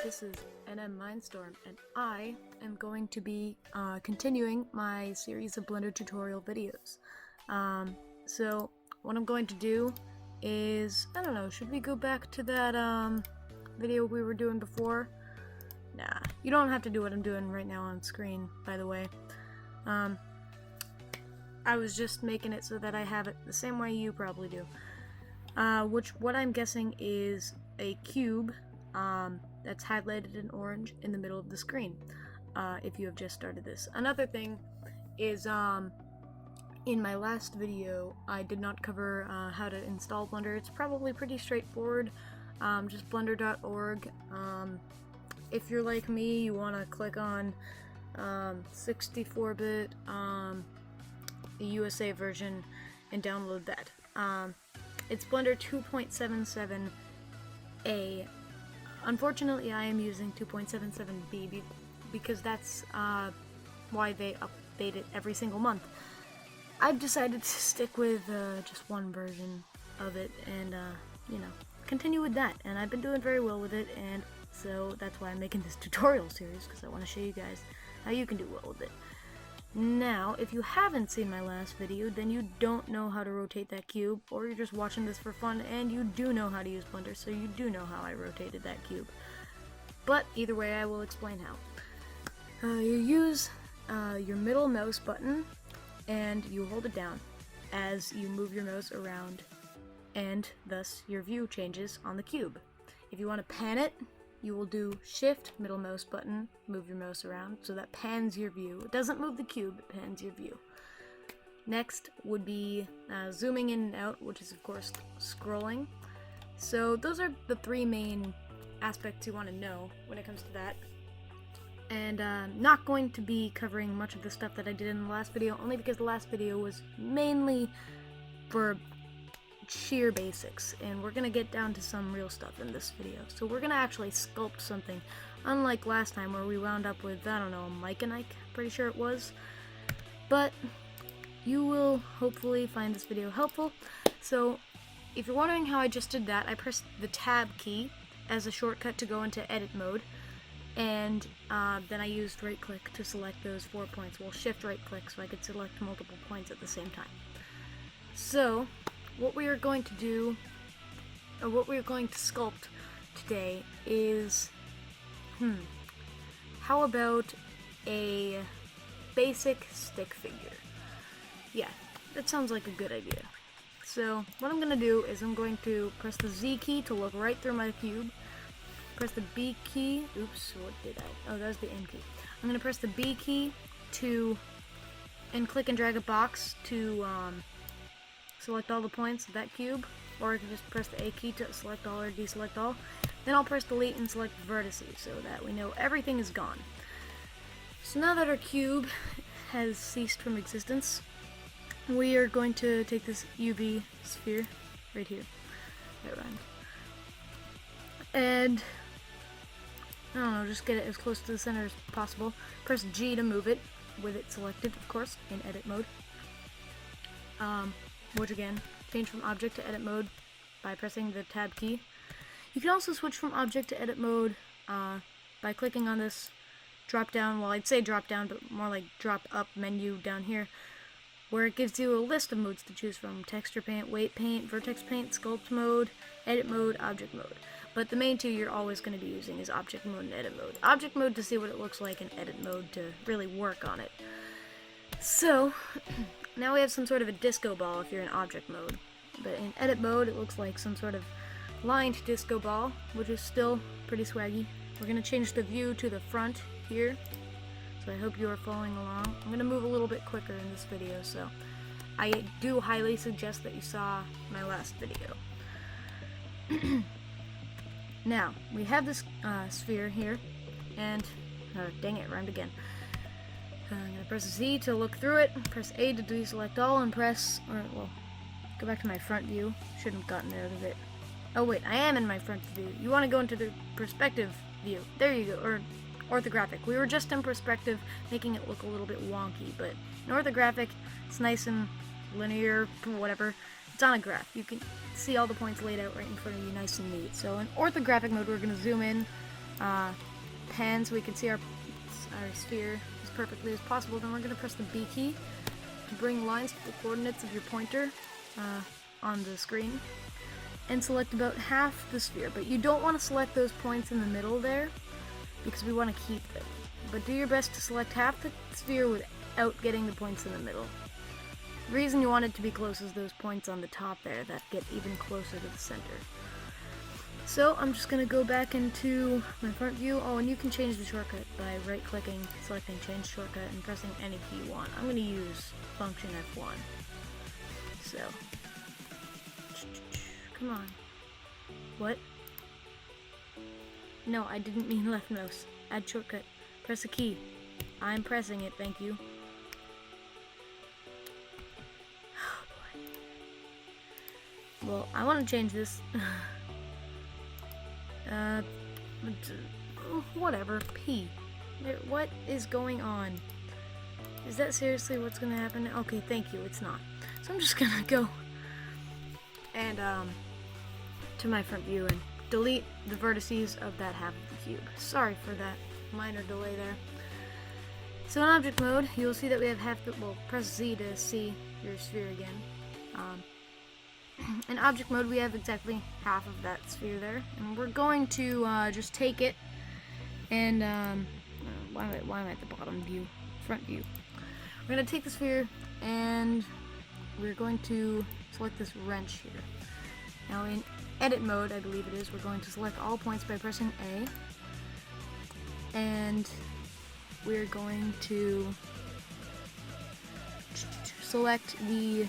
this is NM Mindstorm, and I am going to be continuing my series of Blender tutorial videos. So what I'm going to do is, I don't know, should we go back to that video we were doing before? Nah, you don't have to do what I'm doing right now on screen, by the way. I was just making it so that I have it the same way you probably do. What I'm guessing is a cube that's highlighted in orange in the middle of the screen, if you have just started this. Another thing is, in my last video, I did not cover how to install Blender. It's probably pretty straightforward, just blender.org. If you're like me, you want to click on 64-bit, the USA version, and download that. It's Blender 2.77a. Unfortunately, I am using 2.77b because that's why they update it every single month. I've decided to stick with just one version of it and, you know, continue with that. And I've been doing very well with it, and so that's why I'm making this tutorial series, because I want to show you guys how you can do well with it. Now, if you haven't seen my last video, then you don't know how to rotate that cube, or you're just watching this for fun and you do know how to use Blender, so you do know how I rotated that cube. But either way, I will explain how. You use your middle mouse button and you hold it down as you move your mouse around, and thus your view changes on the cube. If you want to pan it, you will do Shift, middle mouse button, move your mouse around, so that pans your view. It doesn't move the cube, it pans your view. Next would be zooming in and out, which is of course scrolling. So those are the three main aspects you want to know when it comes to that. And not going to be covering much of the stuff that I did in the last video, only because the last video was mainly for sheer basics, and we're gonna get down to some real stuff in this video. So we're gonna actually sculpt something, unlike last time where we wound up with, I don't know, Mike and Ike, pretty sure it was. But you will hopefully find this video helpful. So if you're wondering how I just did that, I pressed the tab key as a shortcut to go into edit mode, and then I used right click to select those 4 points. Well, shift right click so I could select multiple points at the same time. So what we are going to do, or what we are going to sculpt today is, how about a basic stick figure? Yeah, that sounds like a good idea. So what I'm going to do is I'm going to press the Z key to look right through my cube, press the B key, oops, what did I, oh, that was the N key. I'm going to press the B key and click and drag a box to select all the points of that cube, or I can just press the A key to select all or deselect all. Then I'll press delete and select vertices so that we know everything is gone. So now that our cube has ceased from existence, we are going to take this UV sphere right here, and I don't know, just get it as close to the center as possible. Press G to move it, with it selected, of course, in edit mode. Which again, change from object to edit mode by pressing the tab key. You can also switch from object to edit mode by clicking on this drop down, well, I'd say drop down, but more like drop up menu down here, where it gives you a list of modes to choose from: texture paint, weight paint, vertex paint, sculpt mode, edit mode, object mode. But the main two you're always going to be using is object mode and edit mode. Object mode to see what it looks like, and edit mode to really work on it. So now we have some sort of a disco ball if you're in object mode, but in edit mode it looks like some sort of lined disco ball, which is still pretty swaggy. We're going to change the view to the front here, so I hope you are following along. I'm going to move a little bit quicker in this video, so I do highly suggest that you saw my last video. Now, we have this sphere here, and, dang it, rhymed again. I'm going to press Z to look through it, press A to deselect all, and press, well, go back to my front view. Shouldn't have gotten out of it. Oh wait, I am in my front view. You want to go into the perspective view. There you go, or orthographic. We were just in perspective, making it look a little bit wonky, but in orthographic, it's nice and linear, whatever. It's on a graph. You can see all the points laid out right in front of you, nice and neat. So in orthographic mode, we're going to zoom in pan so we can see our sphere as perfectly as possible. Then we're going to press the B key to bring lines to the coordinates of your pointer on the screen, and select about half the sphere. But you don't want to select those points in the middle there, because we want to keep them. But do your best to select half the sphere without getting the points in the middle. The reason you want it to be close is those points on the top there that get even closer to the center. So I'm just going to go back into my front view. Oh, and you can change the shortcut by right-clicking, selecting Change Shortcut, and pressing any key you want. I'm going to use Function F1. So, come on. What? No, I didn't mean left mouse. Add shortcut. Press a key. I'm pressing it, thank you. Oh boy. Well, I want to change this. Whatever. P. What is going on? Is that seriously what's gonna happen? Okay, thank you, it's not. So I'm just gonna go and to my front view and delete the vertices of that half of the cube. Sorry for that minor delay there. So in object mode, you'll see that we have half the, well, press Z to see your sphere again. In object mode, we have exactly half of that sphere there, and we're going to just take it and why am I at the bottom view, front view? We're going to take the sphere and we're going to select this wrench here. Now in edit mode, I believe it is, we're going to select all points by pressing A, and we're going to select the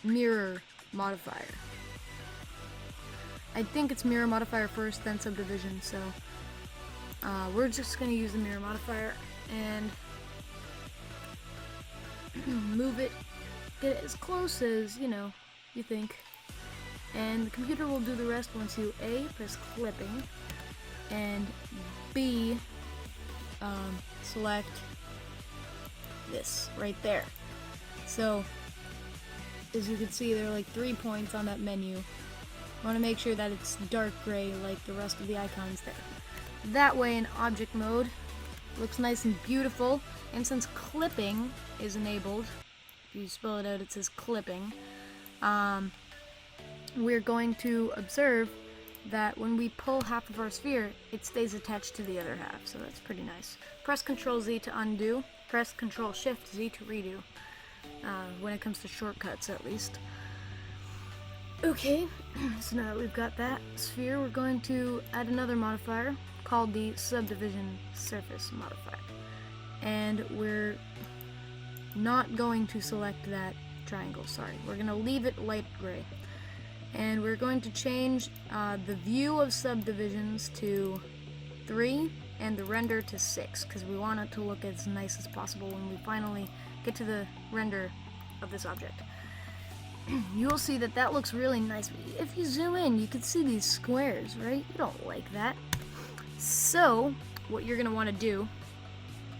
mirror modifier. I think it's mirror modifier first, then subdivision, so we're just going to use the mirror modifier and move it, get it as close as, you know, you think. And the computer will do the rest once you A, press clipping, and B, select this right there. So, as you can see, there are like 3 points on that menu. I want to make sure that it's dark gray like the rest of the icons there. That way in object mode, it looks nice and beautiful. And since clipping is enabled, if you spell it out, it says clipping, we're going to observe that when we pull half of our sphere, it stays attached to the other half, so that's pretty nice. Press Ctrl Z to undo, press Ctrl Shift Z to redo, when it comes to shortcuts at least. Okay, so now that we've got that sphere, we're going to add another modifier called the subdivision surface modifier. And we're not going to select that triangle, sorry. We're going to leave it light gray. And we're going to change the view of subdivisions to 3 and the render to 6, because we want it to look as nice as possible when we finally get to the render of this object. You'll see that that looks really nice. If you zoom in, you can see these squares, right? You don't like that. So, what you're going to want to do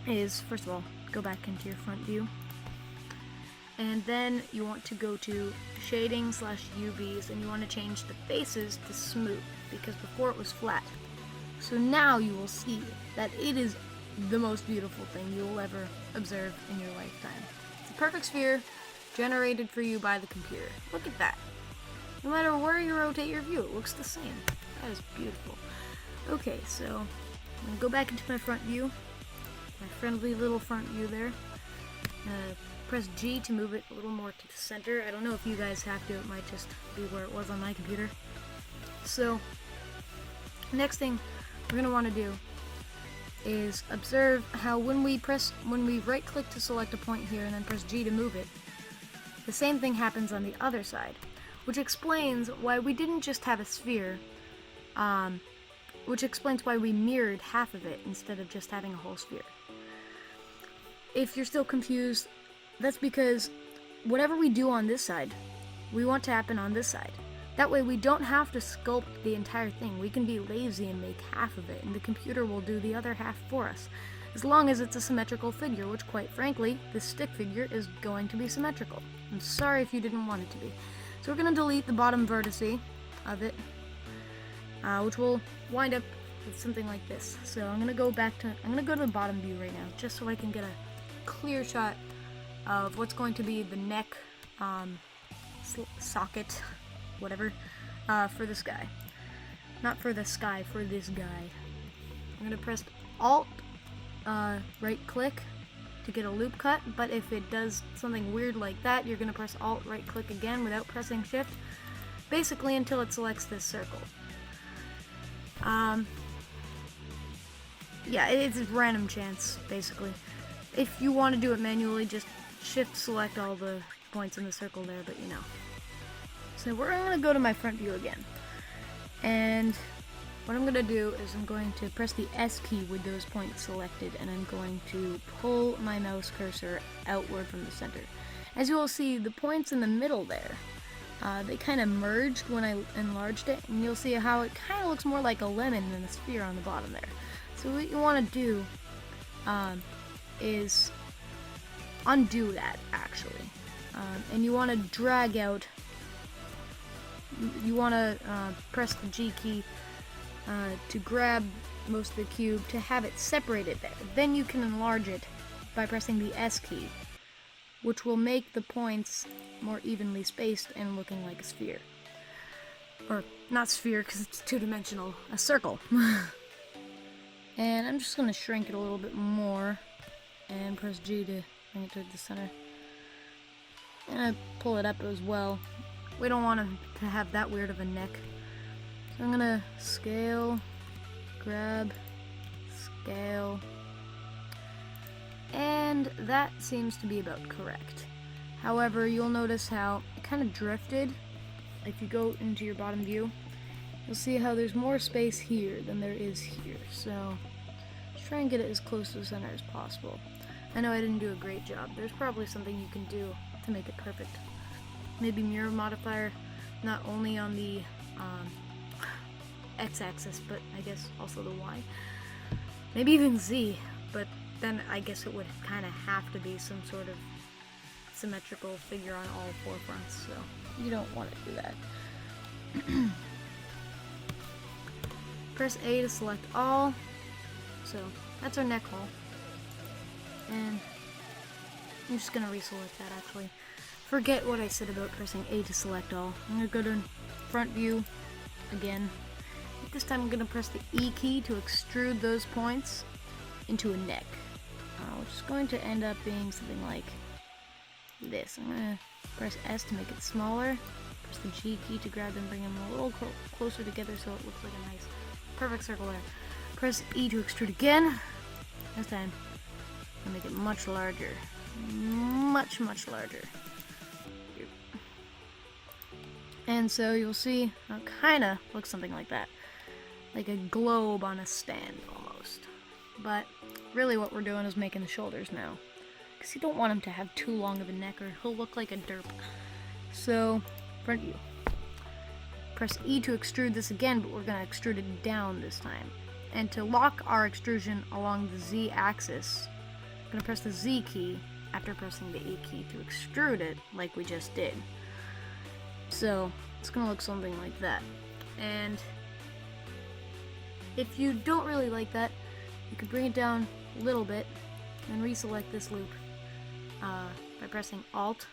is, first of all, go back into your front view. And then you want to go to shading / UVs, and you want to change the faces to smooth, because before it was flat. So now you will see that it is the most beautiful thing you will ever observe in your lifetime. It's a perfect sphere generated for you by the computer. Look at that. No matter where you rotate your view, it looks the same. That is beautiful. Okay, so I'm going to go back into my front view, my friendly little front view there. Press G to move it a little more to the center. I don't know if you guys have to, it might just be where it was on my computer. So, next thing we're going to want to do is observe how when we right click to select a point here and then press G to move it, the same thing happens on the other side, which explains why we didn't just have a sphere, which explains why we mirrored half of it instead of just having a whole sphere. If you're still confused, that's because whatever we do on this side, we want to happen on this side. That way we don't have to sculpt the entire thing. We can be lazy and make half of it, and the computer will do the other half for us. As long as it's a symmetrical figure, which quite frankly, this stick figure is going to be symmetrical. I'm sorry if you didn't want it to be. So we're going to delete the bottom vertice of it, which will wind up it's something like this. So I'm gonna go to the bottom view right now, just so I can get a clear shot of what's going to be the neck socket, whatever, for this guy. Not for the sky, for this guy. I'm gonna press Alt, right click to get a loop cut, but if it does something weird like that, you're gonna press Alt, right click again without pressing Shift, basically until it selects this circle. Yeah, it's a random chance, basically. If you want to do it manually, just Shift select all the points in the circle there, but you know. So we're gonna go to my front view again. And what I'm gonna do is I'm going to press the S key with those points selected, and I'm going to pull my mouse cursor outward from the center. As you will see, the points in the middle there, they kind of merged when I enlarged it, and you'll see how it kind of looks more like a lemon than a sphere on the bottom there. So what you want to do is undo that, actually. And you want to drag out, you want to press the G key to grab most of the cube to have it separated there. Then you can enlarge it by pressing the S key, which will make the points more evenly spaced and looking like a sphere. Or, not sphere because it's two-dimensional, a circle. And I'm just going to shrink it a little bit more and press G to bring it to the center. And I pull it up as well. We don't want to have that weird of a neck. So I'm going to scale, grab, scale, and that seems to be about correct. However, you'll notice how it kind of drifted. If you go into your bottom view, you'll see how there's more space here than there is here. So just try and get it as close to the center as possible. I know I didn't do a great job. There's probably something you can do to make it perfect. Maybe mirror modifier, not only on the x-axis, but I guess also the y. Maybe even z, but then I guess it would kind of have to be some sort of symmetrical figure on all four fronts, so you don't want to do that. Press A to select all. So that's our neck hole. And I'm just going to reselect that, actually. Forget what I said about pressing A to select all. I'm going to go to front view again. This time I'm going to press the E key to extrude those points into a neck, which is going to end up being something like this. I'm going to press S to make it smaller. Press the G key to grab them, bring them a little closer together so it looks like a nice, perfect circle there. Press E to extrude again. This time, I'll make it much larger. Much, much larger. And so you'll see how it kind of looks something like that. Like a globe on a stand, almost. But really what we're doing is making the shoulders now. Because you don't want him to have too long of a neck or he'll look like a derp. So, front view. Press E to extrude this again, but we're going to extrude it down this time. And to lock our extrusion along the Z axis, I'm going to press the Z key after pressing the E key to extrude it like we just did. So, it's going to look something like that. And if you don't really like that, you could bring it down a little bit and reselect this loop by pressing Alt.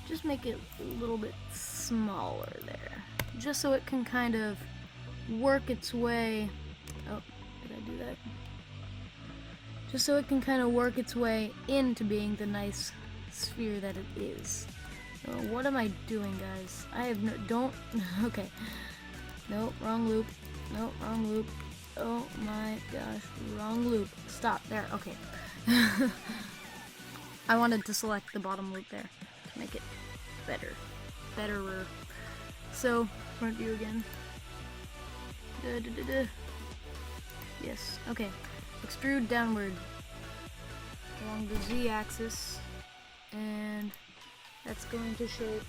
Just make it a little bit smaller there, just so it can kind of work its way. Oh, did I do that? Just so it can kind of work its way into being the nice sphere that it is. So what am I doing, guys? I have no, don't, okay. No, wrong loop. No, wrong loop. Oh my gosh, wrong loop. Stop, there, okay. I wanted to select the bottom loop there to make it better. Betterer. So, front view again. Yes, okay. Extrude downward along the Z axis, and that's going to shape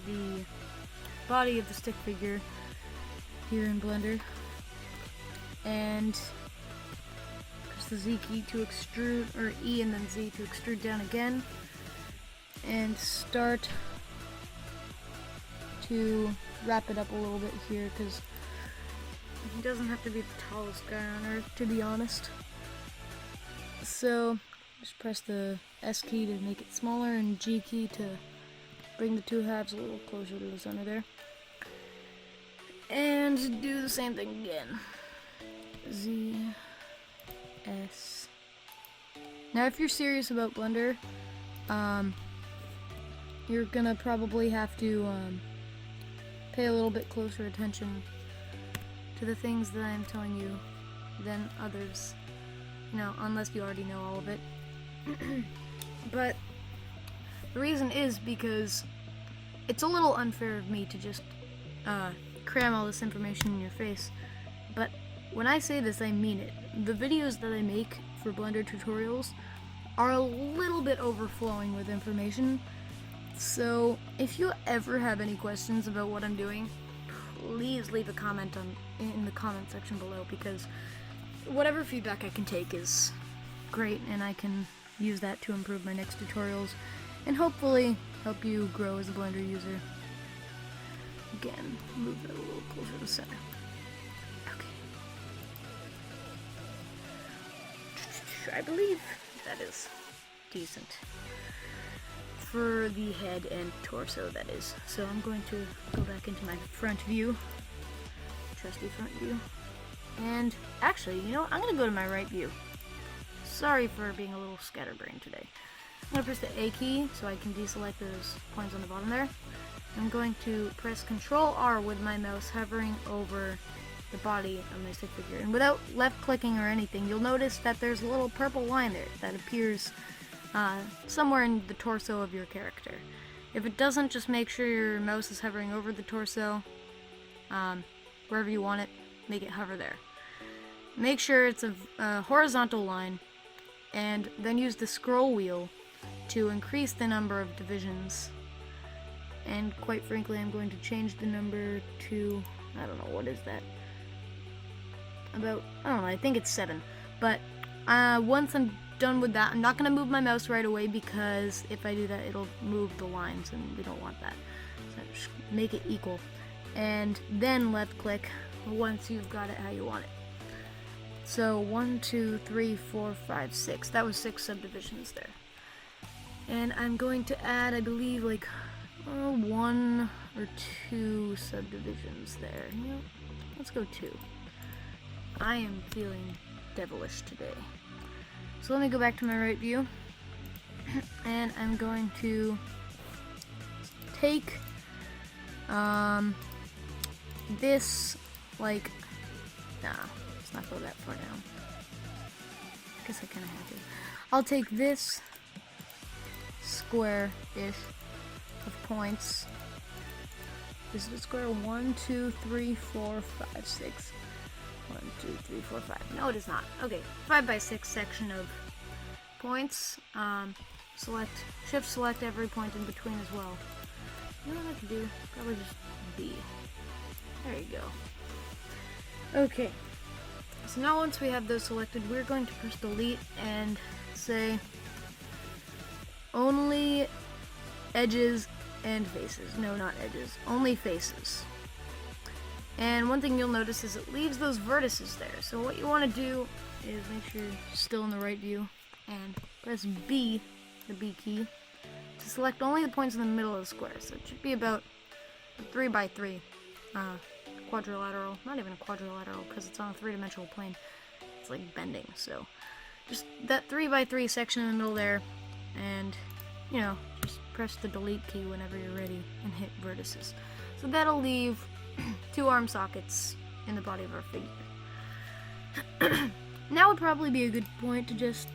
the body of the stick figure here in Blender. And press the Z key to extrude, or E and then Z to extrude down again, and start to wrap it up a little bit here, because He doesn't have to be the tallest guy on Earth, to be honest. So, just press the S key to make it smaller and G key to bring the two halves a little closer to the center there. And do the same thing again. Z, S. Now if you're serious about Blender, you're gonna probably have to pay a little bit closer attention to the things that I'm telling you than others. You know, unless you already know all of it. But the reason is because it's a little unfair of me to just cram all this information in your face. But when I say this, I mean it. The videos that I make for Blender tutorials are a little bit overflowing with information. So if you ever have any questions about what I'm doing, please leave a comment in the comment section below, because whatever feedback I can take is great, and I can use that to improve my next tutorials and hopefully help you grow as a Blender user. Again, move that a little closer to the center. Okay. I believe that is decent. For the head and torso, that is. So I'm going to go back into my front view. Trusty front view. And actually, you know what? I'm going to go to my right view. Sorry for being a little scatterbrained today. I'm going to press the A key so I can deselect those points on the bottom there. I'm going to press Control R with my mouse hovering over the body of my stick figure. And without left clicking or anything, you'll notice that there's a little purple line there that appears somewhere in the torso of your character. If it doesn't, just make sure your mouse is hovering over the torso, wherever you want it, make it hover there. Make sure it's a horizontal line, and then use the scroll wheel to increase the number of divisions. And quite frankly, I'm going to change the number to, I don't know, what is that? About, I don't know, I think it's 7. But once I'm done with that, I'm not going to move my mouse right away, because if I do that, it'll move the lines, and we don't want that. So just make it equal. And then left click once you've got it how you want it. So 1, 2, 3, 4, 5, 6. That was 6 subdivisions there. And I'm going to add, I believe, like 1 or 2 subdivisions there. You know, let's go 2. I am feeling devilish today. So let me go back to my right view, and I'm going to take this, like, nah, let's not go that far down. I guess I kind of have to. I'll take this square-ish of points. This is a square 1, 2, 3, 4, 5, 6. 1, 2, 3, 4, 5. No, it is not. Okay, 5 by 6 section of points. Shift select every point in between as well. You know what I could do? Probably just B. There you go. Okay. So now once we have those selected, we're going to press delete and say only edges and faces. No, not edges. Only faces. And one thing you'll notice is it leaves those vertices there. So what you want to do is make sure you're still in the right view and press B, the B key, to select only the points in the middle of the square. So it should be about 3 by 3 quadrilateral. Not even a quadrilateral, because it's on a 3-dimensional plane. It's like bending. So just that 3 by 3 section in the middle there, and you know, just press the delete key whenever you're ready and hit vertices. So that'll leave 2 arm sockets in the body of our figure. Now would probably be a good point to just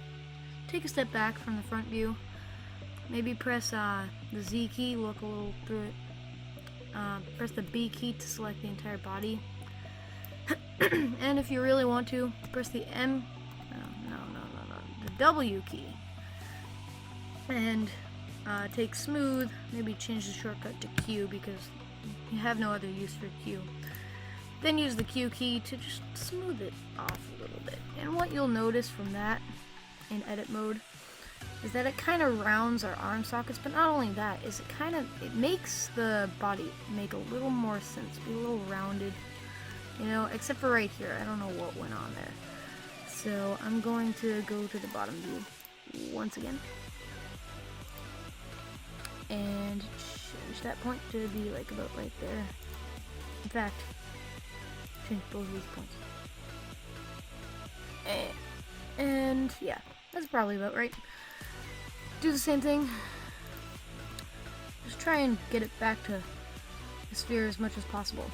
take a step back from the front view. Maybe press the Z key, look a little through it. Press the B key to select the entire body. And if you really want to, press the the W key. And take smooth, maybe change the shortcut to Q, because you have no other use for Q. Then use the Q key to just smooth it off a little bit. And what you'll notice from that in edit mode is that it kind of rounds our arm sockets, but not only that, is it makes the body make a little more sense, be a little rounded. You know, except for right here. I don't know what went on there. So I'm going to go to the bottom view once again. And change that point to be like about right there. In fact, change both of these points. And yeah, that's probably about right. Do the same thing. Just try and get it back to the sphere as much as possible.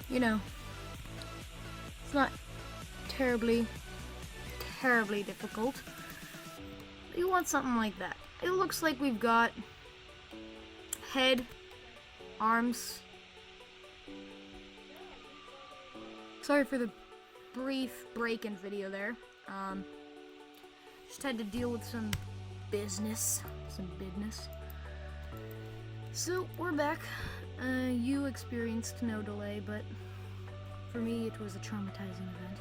You know, it's not terribly difficult. You want something like that. It looks like we've got head, arms. Sorry for the brief break in video there. Just had to deal with some business. So we're back. You experienced no delay, but for me it was a traumatizing event.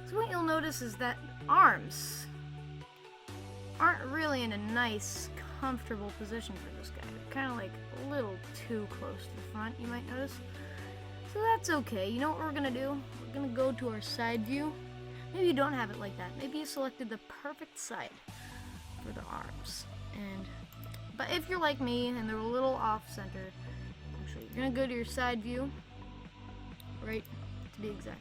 So what you'll notice is that arms aren't really in a nice, comfortable position for this guy. They're kind of like a little too close to the front, you might notice. So that's okay. You know what we're gonna do? We're gonna go to our side view. Maybe you don't have it like that. Maybe you selected the perfect side for the arms. But if you're like me and they're a little off center, actually, you're gonna go to your side view, right, to be exact.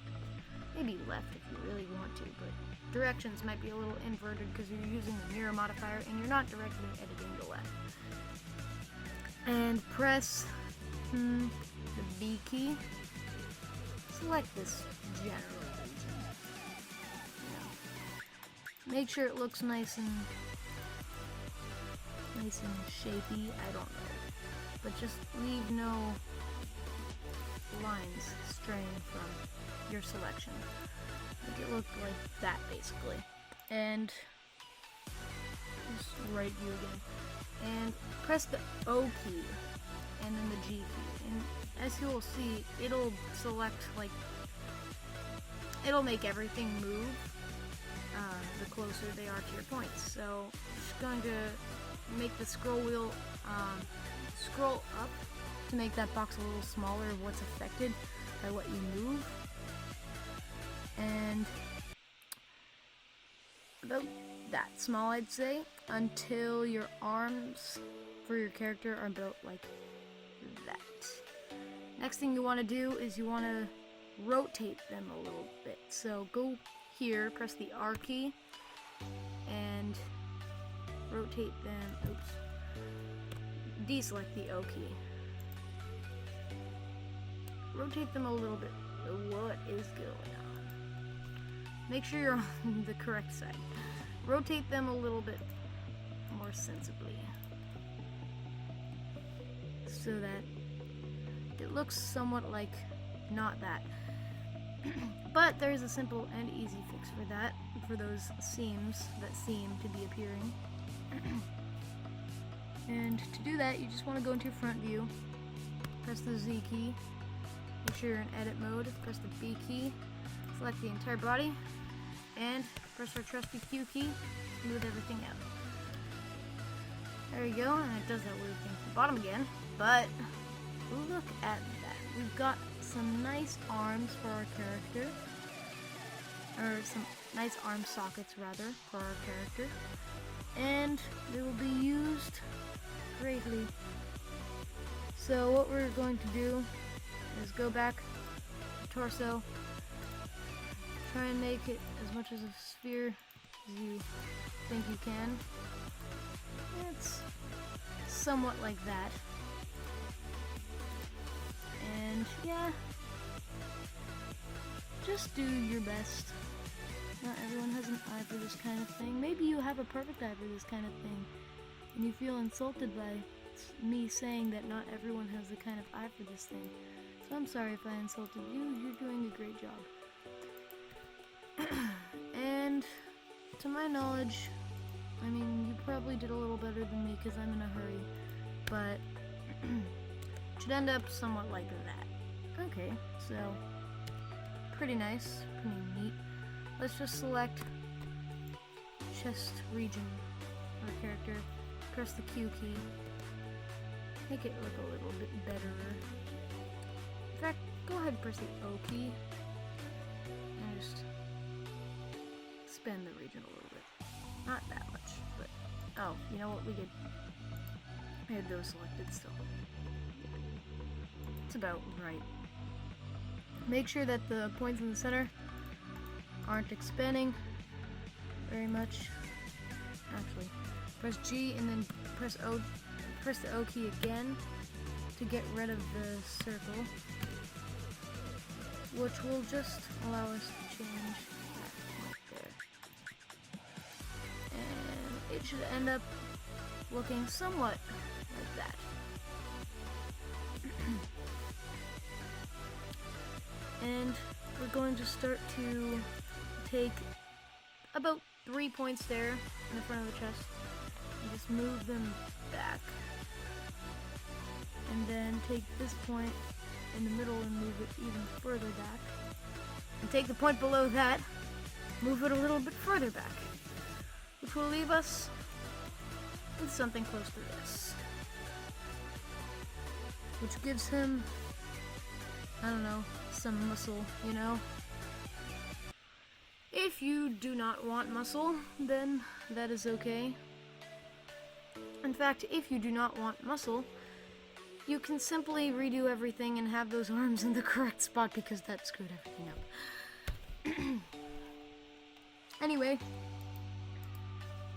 Maybe left if you really want to, but directions might be a little inverted because you're using the mirror modifier and you're not directly editing the left. And press the B key. Select this general region. Make sure it looks nice and shapy. I don't know, but just leave no lines straying from your selection. Make it look like that basically. And just right view again. And press the O key and then the G key. And as you will see, it'll select like it'll make everything move the closer they are to your points. So I'm just going to make the scroll wheel scroll up to make that box a little smaller of what's affected by what you move. And about that small, I'd say, until your arms for your character are built like that. Next thing you want to do is you want to rotate them a little bit. So go here, press the R key, and rotate them. Oops. Deselect the O key. Rotate them a little bit. What is going on? Make sure you're on the correct side. Rotate them a little bit more sensibly so that it looks somewhat like not that. But there's a simple and easy fix for that, for those seams that seem to be appearing. And to do that, you just want to go into front view, press the Z key, make sure you're in edit mode, press the B key, select the entire body, and press our trusty Q key, smooth everything out. There you go, and it does that weird thing to the bottom again, but look at that. We've got some nice arms for our character, or some nice arm sockets rather, for our character, and they will be used greatly. So what we're going to do is go back to torso, try and make it as much as a sphere as you think you can. It's somewhat like that. And yeah, just do your best. Not everyone has an eye for this kind of thing. Maybe you have a perfect eye for this kind of thing, and you feel insulted by me saying that not everyone has the kind of eye for this thing. So I'm sorry if I insulted you. You're doing a great job. And to my knowledge, I mean, you probably did a little better than me because I'm in a hurry, but it should end up somewhat like that. Okay, so pretty nice, pretty neat. Let's just select chest region for our character, press the Q key, make it look a little bit better. In fact, go ahead and press the O key and just expand the region a little bit. Not that much, but oh, you know what? I had those selected still. It's about right. Make sure that the points in the center aren't expanding very much. Actually, press G and then press the O key again to get rid of the circle, which will just allow us to change that point there. And it should end up looking somewhat like that. And we're going to start to take about 3 points there in the front of the chest and just move them back. And then take this point in the middle and move it even further back. And take the point below that, move it a little bit further back, which will leave us with something close to this. Which gives him, I don't know, some muscle, you know? If you do not want muscle, then that is okay. In fact, if you do not want muscle, you can simply redo everything and have those arms in the correct spot because that screwed everything up. Anyway,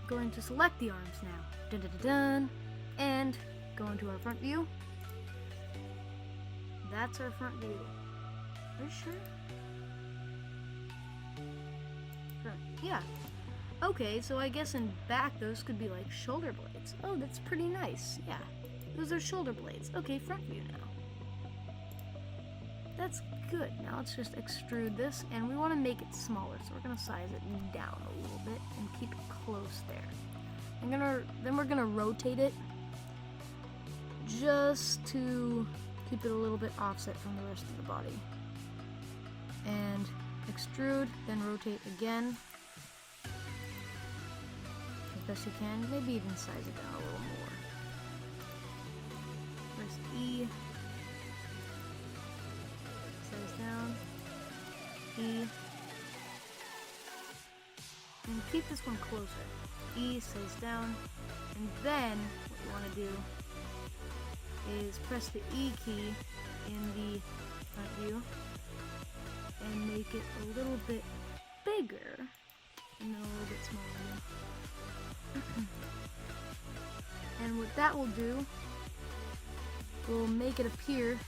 going to select the arms now. Dun, dun, dun, dun, and go into our front view. That's our front view. Are you sure? Front. Yeah. Okay, so I guess in back those could be like shoulder blades. Oh, that's pretty nice. Yeah. Those are shoulder blades. Okay, front view now. That's good. Now let's just extrude this, and we want to make it smaller, so we're going to size it down a little bit and keep it close there. Then we're gonna rotate it just to keep it a little bit offset from the rest of the body. And extrude, then rotate again as best you can. Maybe even size it down a little more. Press E, size down, E, and keep this one closer. E, size down, and then what you want to do is press the E key in the front view and make it a little bit bigger and then a little bit smaller. And what that will do will make it appear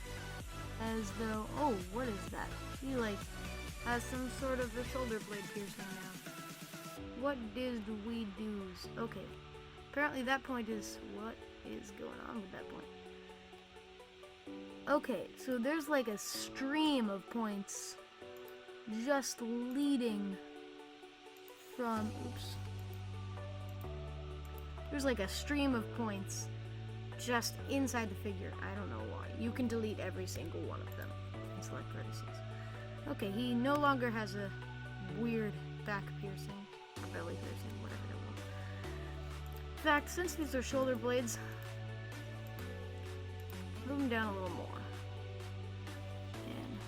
as though, oh, what is that? He like has some sort of a shoulder blade piercing now. What did we do's? Okay, apparently that point is what is going on with that point. Okay, so there's like a stream of points just leading from, oops. There's like a stream of points just inside the figure. I don't know why. You can delete every single one of them and select vertices. Okay, he no longer has a weird back piercing or belly piercing, whatever it was. In fact, since these are shoulder blades, move them down a little more. And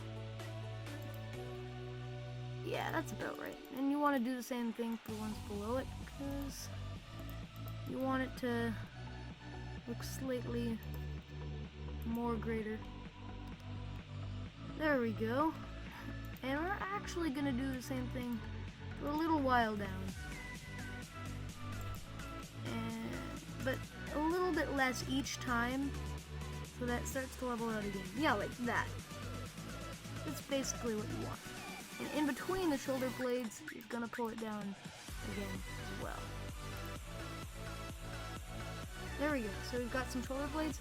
yeah, that's about right. And you want to do the same thing for the ones below it, because you want it to look slightly more greater. There we go. And we're actually going to do the same thing for a little while down. But a little bit less each time, so that starts to level out again. Yeah, like that. That's basically what you want. And in between the shoulder blades, you're going to pull it down again as well. There we go. So we've got some shoulder blades.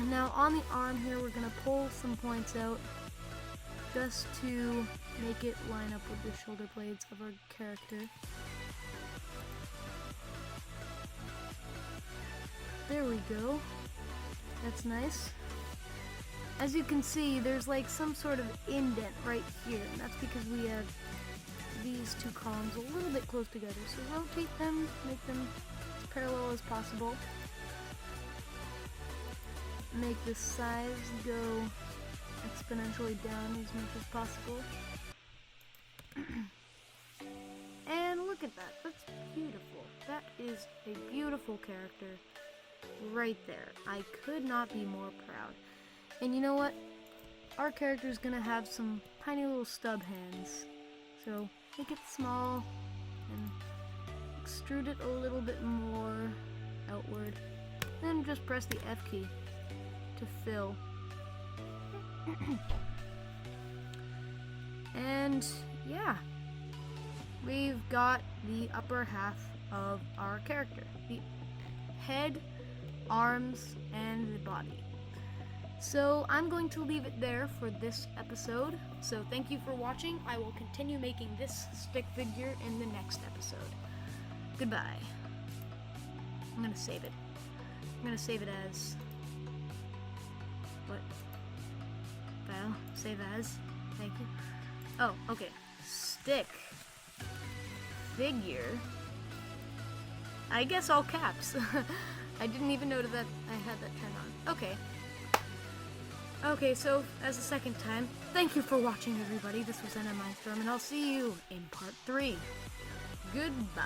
Now on the arm here, we're going to pull some points out just to make it line up with the shoulder blades of our character. There we go. That's nice. As you can see, there's like some sort of indent right here, and that's because we have these two columns a little bit close together. So rotate them, make them as parallel as possible. Make the size go exponentially down as much as possible. And look at that. That's beautiful. That is a beautiful character right there. I could not be more proud. And you know what? Our character is gonna have some tiny little stub hands. So make it small and extrude it a little bit more outward. Then just press the F key to fill. And yeah, we've got the upper half of our character. The head, arms, and the body. So I'm going to leave it there for this episode. So thank you for watching. I will continue making this stick figure in the next episode. Goodbye. I'm gonna save it. I'm gonna save it as... what? File? Save as? Thank you. Oh, okay. Stick. Figure. I guess all caps. I didn't even know that I had that turned on. Okay. Okay, so, as a second time, thank you for watching, everybody. This was NMI Storm, and I'll see you in part 3. Goodbye.